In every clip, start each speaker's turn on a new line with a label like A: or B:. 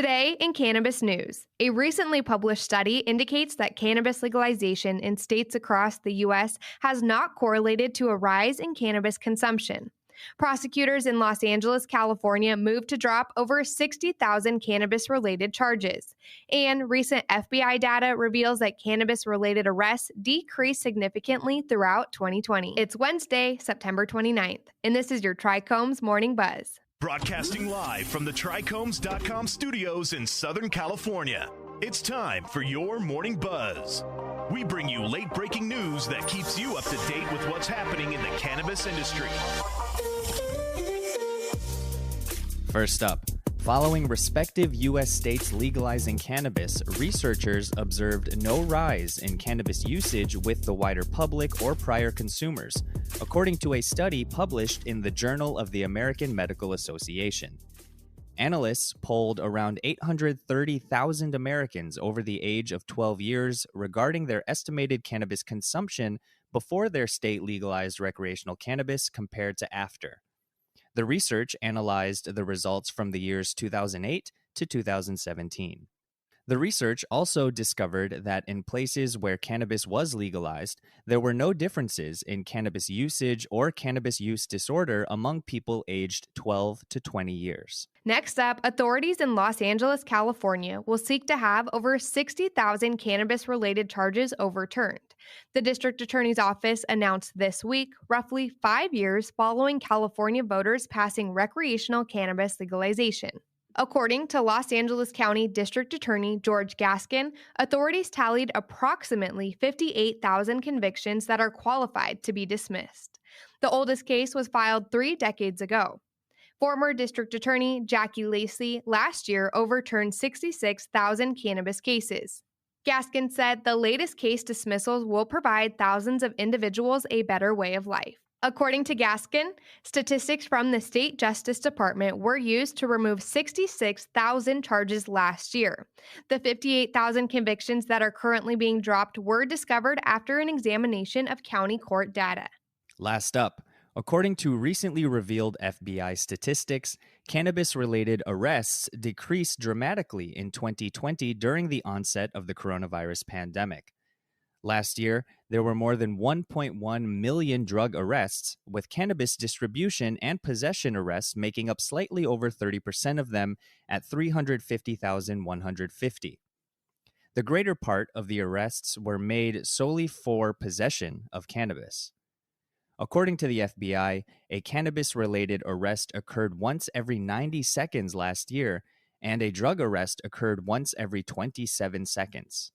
A: Today in Cannabis News, a recently published study indicates that cannabis legalization in states across the U.S. has not correlated to a rise in cannabis consumption. Prosecutors in Los Angeles, California moved to drop over 60,000 cannabis-related charges. And recent FBI data reveals that cannabis-related arrests decreased significantly throughout 2020. It's Wednesday, September 29th, and this is your Trichomes Morning Buzz.
B: Broadcasting live from the Trichomes.com studios in Southern California. It's time for your Morning Buzz. We bring you late-breaking news that keeps you up to date with what's happening in the cannabis industry.
C: First up, following respective U.S. states legalizing cannabis, researchers observed no rise in cannabis usage with the wider public or prior consumers, according to a study published in the Journal of the American Medical Association. Analysts polled around 830,000 Americans over the age of 12 years regarding their estimated cannabis consumption before their state legalized recreational cannabis compared to after. The research analyzed the results from the years 2008 to 2017. The research also discovered that in places where cannabis was legalized, there were no differences in cannabis usage or cannabis use disorder among people aged 12 to 20 years.
A: Next up, authorities in Los Angeles, California will seek to have over 60,000 cannabis-related charges overturned. The district attorney's office announced this week, roughly 5 years following California voters passing recreational cannabis legalization. According to Los Angeles County District Attorney George Gaskin, authorities tallied approximately 58,000 convictions that are qualified to be dismissed. The oldest case was filed 3 decades ago. Former District Attorney Jackie Lacey last year overturned 66,000 cannabis cases. Gaskin said the latest case dismissals will provide thousands of individuals a better way of life. According to Gaskin, statistics from the State Justice Department were used to remove 66,000 charges last year. The 58,000 convictions that are currently being dropped were discovered after an examination of county court data.
C: Last up, according to recently revealed FBI statistics, cannabis-related arrests decreased dramatically in 2020 during the onset of the coronavirus pandemic. Last year, there were more than 1.1 million drug arrests, with cannabis distribution and possession arrests making up slightly over 30% of them at 350,150. The greater part of the arrests were made solely for possession of cannabis. According to the FBI, a cannabis-related arrest occurred once every 90 seconds last year, and a drug arrest occurred once every 27 seconds.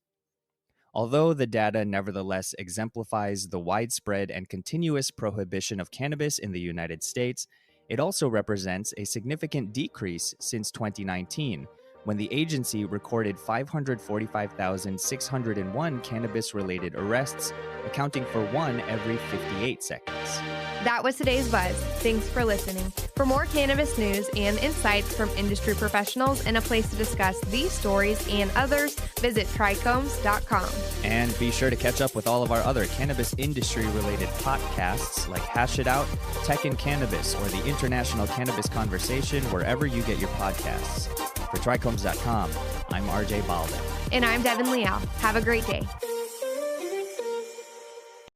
C: Although the data nevertheless exemplifies the widespread and continuous prohibition of cannabis in the United States, it also represents a significant decrease since 2019, when the agency recorded 545,601 cannabis-related arrests, accounting for 1 every 58 seconds.
A: That was today's Buzz. Thanks for listening. For more cannabis news and insights from industry professionals and a place to discuss these stories and others, visit trichomes.com.
C: And be sure to catch up with all of our other cannabis industry-related podcasts like Hash It Out, Tech and Cannabis, or the International Cannabis Conversation wherever you get your podcasts. For trichomes.com, I'm RJ Balda.
A: And I'm Devin Leal. Have a great day.